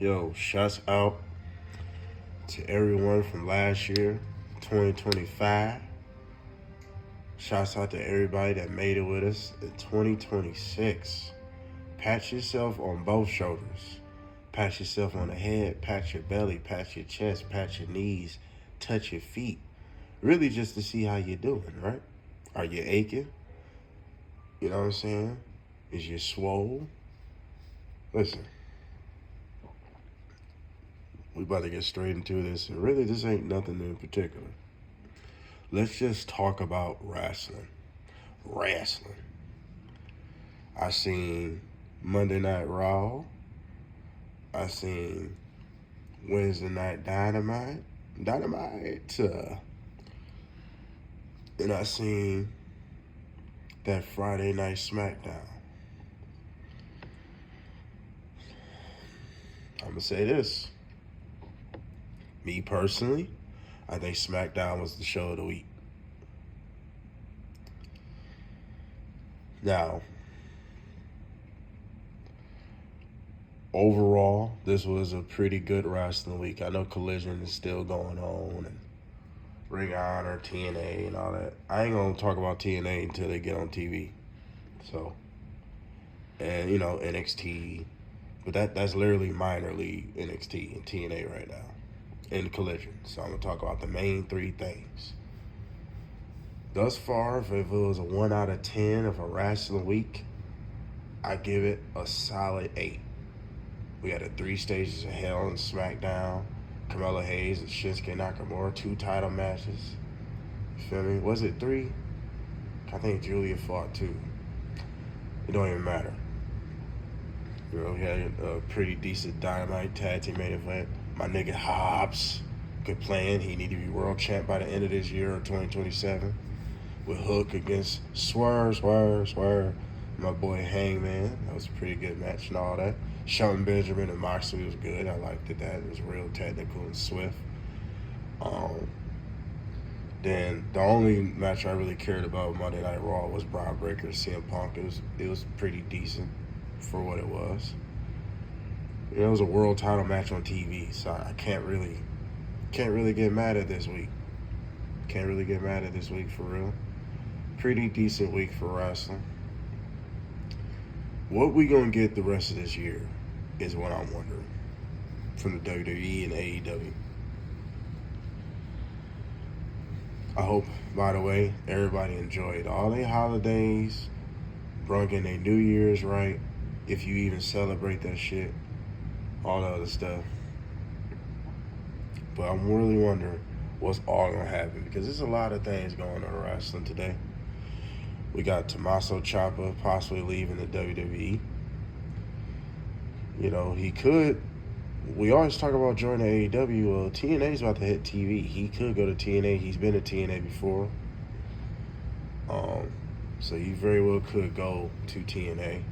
Yo, shouts out to everyone from last year, 2025. Shouts out to everybody that made it with us in 2026. Pat yourself on both shoulders. Pat yourself on the head, pat your belly, pat your chest, pat your knees, touch your feet. Really just to see how you're doing, right? Are you aching? You know what I'm saying? Is you swole? Listen, we about to get straight into this, and really this ain't nothing in particular. Let's just talk about wrestling. Wrestling. I seen Monday Night Raw. I seen Wednesday Night Dynamite. And I seen that Friday Night SmackDown. I'm gonna say this. Me personally, I think SmackDown was the show of the week. Now, overall, this was a pretty good wrestling week. I know Collision is still going on, and Ring of Honor, TNA, and all that. I ain't gonna talk about TNA until they get on TV. So, and NXT, but that's literally minor league NXT and TNA right now, in Collision. So I'm gonna talk about the main three things. Thus far, if it was a 1 out of 10 of a wrestling week, I give it a solid 8. We had 3 stages of hell in SmackDown. Carmelo Hayes and Shinsuke Nakamura, 2 title matches. You feel me? Was it 3? I think Julia fought 2. It don't even matter. We had a pretty decent Dynamite tag team main event. My nigga Hobbs, good plan. He need to be world champ by the end of this year or 2027. With Hook against Swerve. My boy Hangman. That was a pretty good match and all that. Shelton Benjamin and Moxley was good. I liked it. That was real technical and swift. Then the only match I really cared about Monday Night Raw was Braun Breaker and CM Punk. It was pretty decent for what it was. It was a world title match on TV, so I can't really get mad at this week. Can't really get mad at this week for real. Pretty decent week for wrestling. What we gonna get the rest of this year is what I'm wondering from the WWE and AEW. I hope, by the way, everybody enjoyed all their holidays, brung in their New Year's right, if you even celebrate that shit, all the other stuff. But I'm really wondering what's all gonna happen, because there's a lot of things going on in wrestling today. We got Tommaso Ciampa possibly leaving the WWE. He could. We always talk about joining AEW. Well, TNA's about to hit TV. He could go to TNA. He's been to TNA before. So he very well could go to TNA.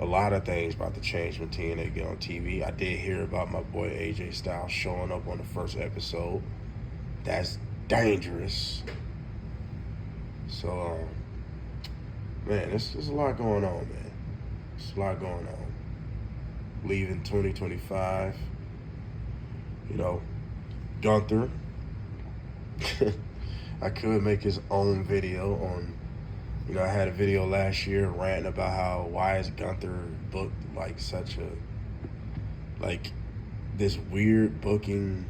A lot of things about to change when TNA get on TV. I did hear about my boy AJ Styles showing up on the first episode. That's dangerous. So, man, there's a lot going on, man. There's a lot going on. Leaving 2025, Gunther. I could make his own video on, I had a video last year ranting about why is Gunther booked like such this weird booking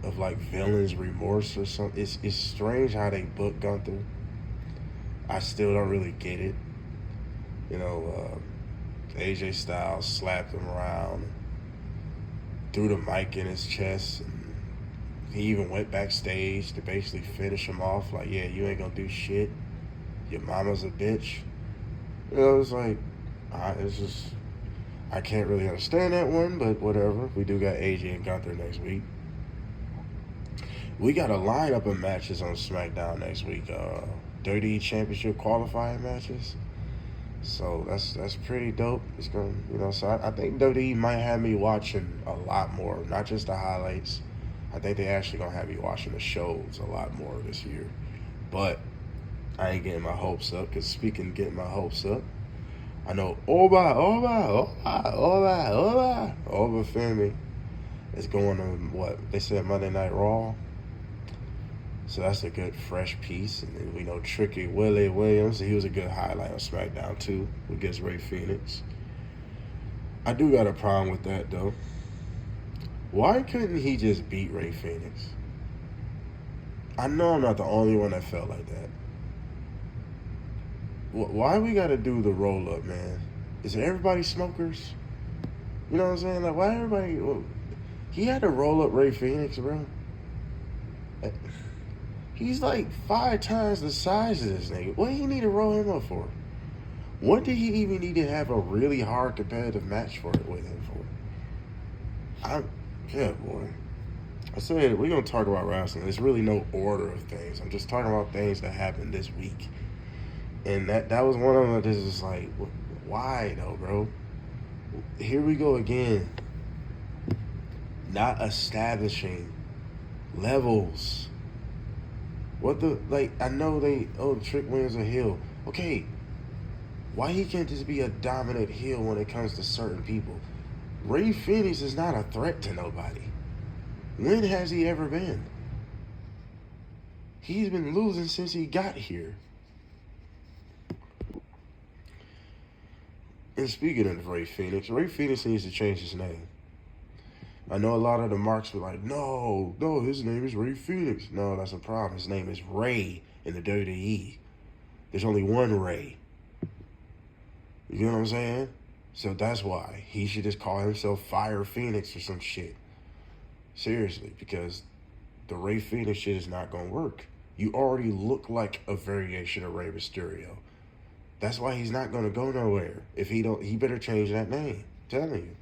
of villain's remorse or something. It's strange how they book Gunther. I still don't really get it. AJ Styles slapped him around, threw the mic in his chest, and he even went backstage to basically finish him off. Like, yeah, you ain't gonna do shit. Your mama's a bitch. It's like, I can't really understand that one, but whatever. We do got AJ and Gunther next week. We got a lineup of matches on SmackDown next week. WWE Championship qualifying matches. So that's pretty dope. It's gonna, so I think WWE might have me watching a lot more, not just the highlights. I think they actually gonna have me watching the shows a lot more this year. But I ain't getting my hopes up, because speaking of getting my hopes up, I know Oba Femi is going on what they said Monday Night Raw. So that's a good fresh piece. And then we know Tricky Willie Williams, he was a good highlight on SmackDown too against Ray Phoenix. I do got a problem with that though. Why couldn't he just beat Ray Phoenix? I know I'm not the only one that felt like that. Why we gotta do the roll up, man? Is everybody smokers? You know what I'm saying? Like, why everybody? Well, he had to roll up Ray Phoenix, bro. He's like 5 times the size of this nigga. What do you need to roll him up for? What did he even need to have a really hard competitive match for it with him for? Yeah, boy. I said we're gonna talk about wrestling. There's really no order of things. I'm just talking about things that happened this week, and that was one of them. That is just like, why though, bro? Here we go again. Not establishing levels. What the, like, I know Trick Williams a heel. Okay, why he can't just be a dominant heel when it comes to certain people? Ray Phoenix is not a threat to nobody. When has he ever been? He's been losing since he got here. And speaking of Ray Phoenix needs to change his name. I know a lot of the marks were like, no, his name is Ray Phoenix. No, that's a problem. His name is Ray in the WWE. There's only one Ray. You know what I'm saying? So that's why he should just call himself Fire Phoenix or some shit. Seriously, because the Ray Phoenix shit is not going to work. You already look like a variation of Rey Mysterio. That's why he's not going to go nowhere. If he better change that name. I'm telling you.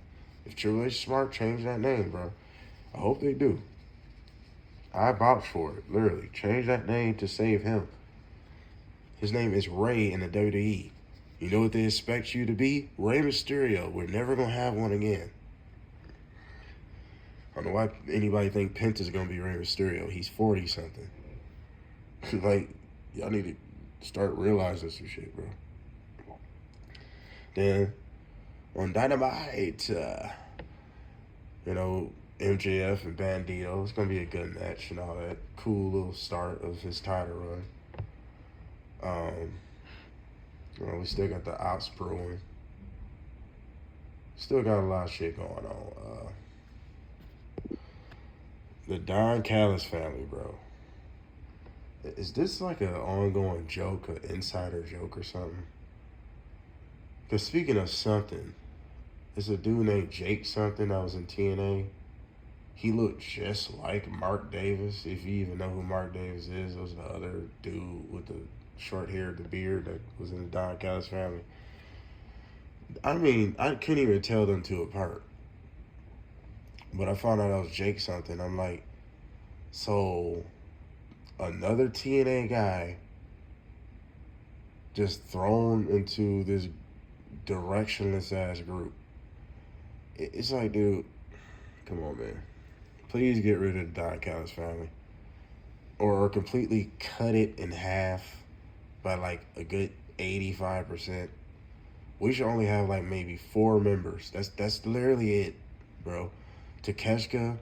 If Triple H is smart, change that name, bro. I hope they do. I vouch for it, literally. Change that name to save him. His name is Ray in the WWE. You know what they expect you to be? Rey Mysterio. We're never going to have one again. I don't know why anybody think Penta's going to be Rey Mysterio. He's 40-something. Like, y'all need to start realizing some shit, bro. Then, on Dynamite, MJF and Bandito. It's going to be a good match and all that. Cool little start of his title run. We still got the Ops brewing. Still got a lot of shit going on. The Don Callis family, bro. Is this like an ongoing joke, an insider joke or something? Because speaking of something, there's a dude named Jake something that was in TNA. He looked just like Mark Davis, if you even know who Mark Davis is. It was the other dude with the short hair, the beard that was in the Don Callis family. I mean, I couldn't even tell them two apart. But I found out that was Jake something. I'm like, so another TNA guy just thrown into this directionless ass group. It's like, dude, come on, man. Please get rid of the Don Callis family. Or completely cut it in half by like a good 85%. We should only have like maybe 4 members. That's literally it, bro. Takeshita,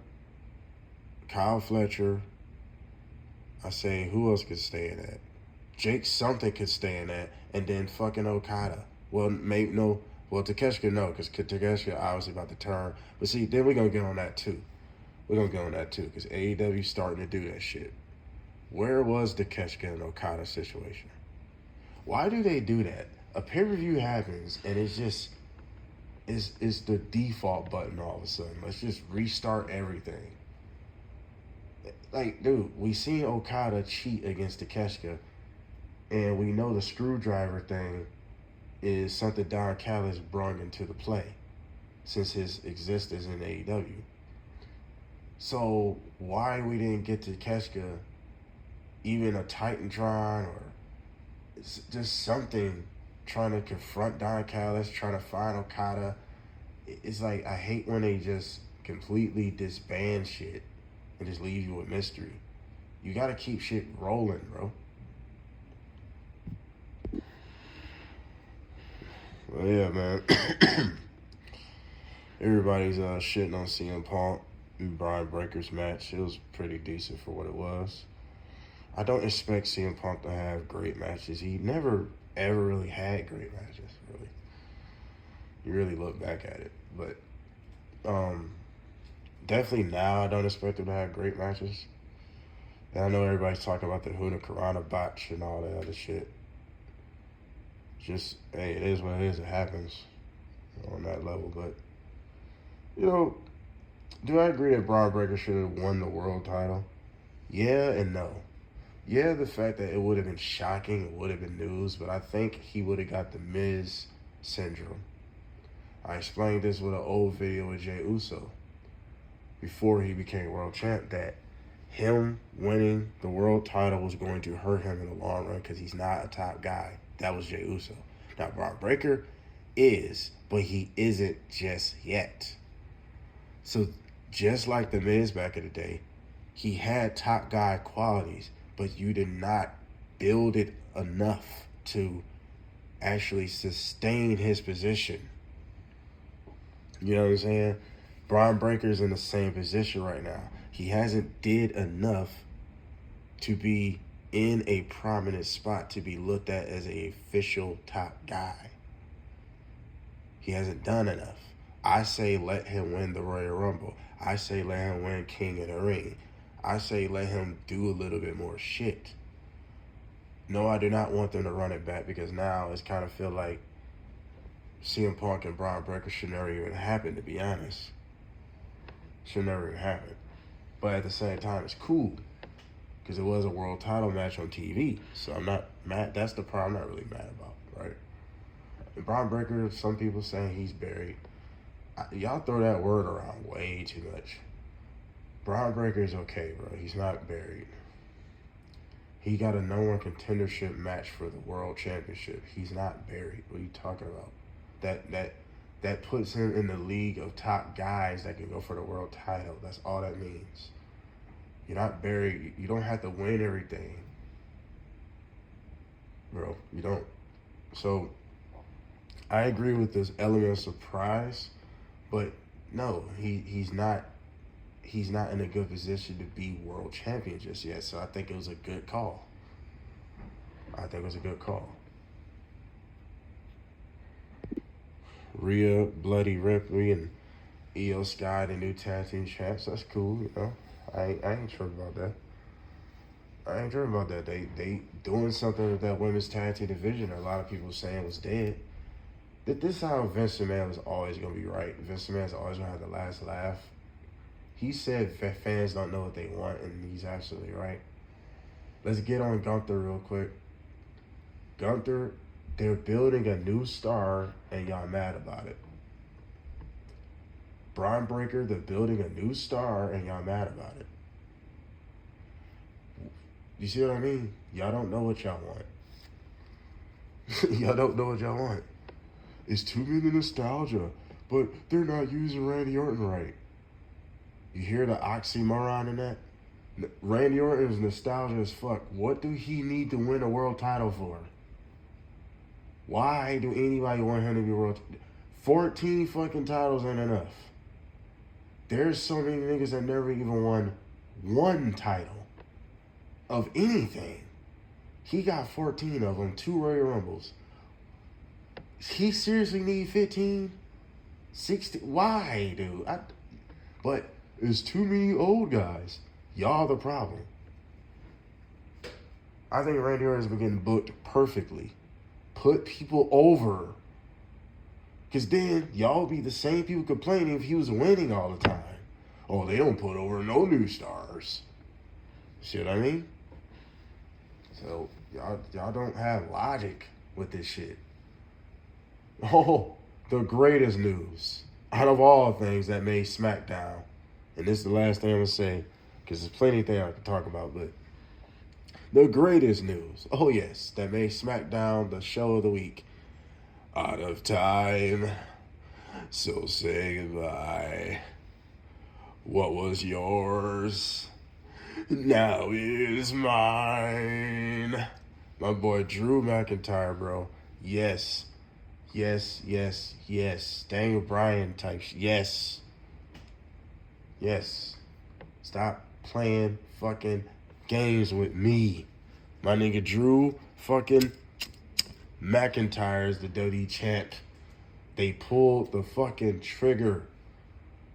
Kyle Fletcher. I say, who else could stay in that? Jake something could stay in that, and then fucking Okada. Well, maybe no. Well, Takeshita no, because Takeshita obviously about to turn. But see, then we're gonna get on that too. We're gonna get on that too, because AEW starting to do that shit. Where was the Takeshita and Okada situation? Why do they do that? A pay-per-view happens, and it's just it's the default button all of a sudden. Let's just restart everything. Like, dude, we seen Okada cheat against Takeshita, and we know the screwdriver thing is something Don Callis brought into the play since his existence in AEW. So why we didn't get to Takeshita, even a Titantron or just something trying to confront Don Callis, trying to find Okada. It's like, I hate when they just completely disband shit and just leave you with mystery. You gotta keep shit rolling, bro. Well, yeah, man. Everybody's shitting on CM Punk and Brian Breaker's match. It was pretty decent for what it was. I don't expect CM Punk to have great matches. He never ever really had great matches. Really, you really look back at it, but definitely now I don't expect him to have great matches. And I know everybody's talking about the Huna Karana botch and all that other shit. Just hey, it is what it is. It happens on that level, but you know, do I agree that Braun Breaker should have won the world title? Yeah and no. Yeah, the fact that it would have been shocking, it would have been news, but I think he would have got the Miz syndrome. I explained this with an old video with Jey Uso before he became world champ, that him winning the world title was going to hurt him in the long run because he's not a top guy. That was Jey Uso. Now, Braun Breaker is, but he isn't just yet. So, just like the Miz back in the day, he had top guy qualities, but you did not build it enough to actually sustain his position. You know what I'm saying? Braun Breaker's in the same position right now. He hasn't did enough to be in a prominent spot to be looked at as a official top guy. He hasn't done enough. I say let him win the Royal Rumble. I say let him win King of the Ring. I say let him do a little bit more shit. No, I do not want them to run it back because now it's kind of feel like CM Punk and Braun Breaker should never even happen, to be honest. Should never even happen. But at the same time, it's cool because it was a world title match on TV. So I'm not mad. That's the part I'm not really mad about, right? And Braun Breaker, some people saying he's buried. Y'all throw that word around way too much. Braun Breaker is okay, bro. He's not buried. He got a #1 contendership match for the world championship. He's not buried. What are you talking about? That puts him in the league of top guys that can go for the world title. That's all that means. You're not buried. You don't have to win everything, bro. You don't. So I agree with this element of surprise, but no, he's not in a good position to be world champion just yet. So I think it was a good call. Rhea, Bloody Ripley, and Io Sky, the new tag team champs. That's cool, you know. I ain't tripping about that. They doing something with that women's tag team division. A lot of people saying was dead. This is how Vince McMahon was always gonna be right. Vince McMahon's always gonna have the last laugh. He said fans don't know what they want, and he's absolutely right. Let's get on Gunther real quick. Gunther, they're building a new star, and y'all mad about it. Braun Breaker, they're building a new star, and y'all mad about it. You see what I mean? Y'all don't know what y'all want. Y'all don't know what y'all want. It's too many nostalgia, but they're not using Randy Orton right. You hear the oxymoron in that? Randy Orton is nostalgia as fuck. What do he need to win a world title for? Why do anybody want him to be world? 14 fucking titles ain't enough. There's so many niggas that never even won one title of anything. He got 14 of them, 2 Royal Rumbles. He seriously need 15? 60? Why, dude? But it's too many old guys. Y'all the problem. I think Randy Orton's been getting booked perfectly. Put people over. Because then y'all be the same people complaining if he was winning all the time. Oh, they don't put over no new stars. See what I mean? So y'all don't have logic with this shit. Oh, the greatest news out of all things that made SmackDown. And this is the last thing I'm going to say, because there's plenty of things I can talk about, but the greatest news, oh yes, that made SmackDown the show of the week. Out of time, so say goodbye. What was yours now is mine. My boy Drew McIntyre, bro. Yes, Yes, yes, yes. Daniel Bryan type. Yes, yes. Stop playing fucking games with me. My nigga Drew fucking McIntyre is the WWE champ. They pulled the fucking trigger.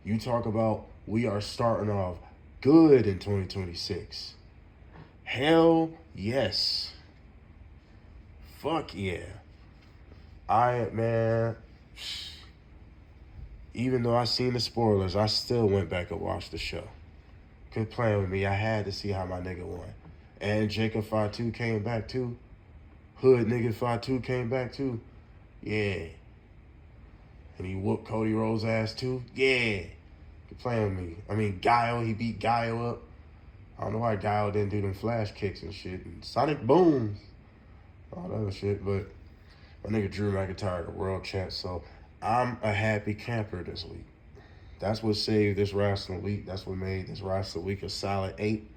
You talk about we are starting off good in 2026. Hell yes. Fuck yeah. Man, even though I seen the spoilers, I still went back and watched the show. Quit playing with me. I had to see how my nigga won. And Jacob Fatu came back too. Hood nigga Fatu came back too. Yeah. And he whooped Cody Rhodes' ass too. Yeah. Quit playing with me. I mean, Guile, he beat Guile up. I don't know why Guile didn't do them flash kicks and shit. And Sonic Booms. All that other shit. But my nigga Drew McIntyre, the world champ. So I'm a happy camper this week. That's what saved this wrestling week. That's what made this wrestling week a solid 8.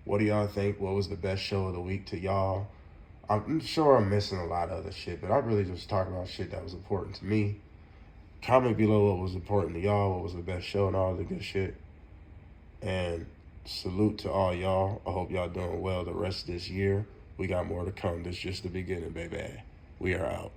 What do y'all think? What was the best show of the week to y'all? I'm sure I'm missing a lot of other shit, but I really just talking about shit that was important to me. Comment below what was important to y'all, what was the best show and all the good shit. And salute to all y'all. I hope y'all doing well the rest of this year. We got more to come. This is just the beginning, baby. We are out.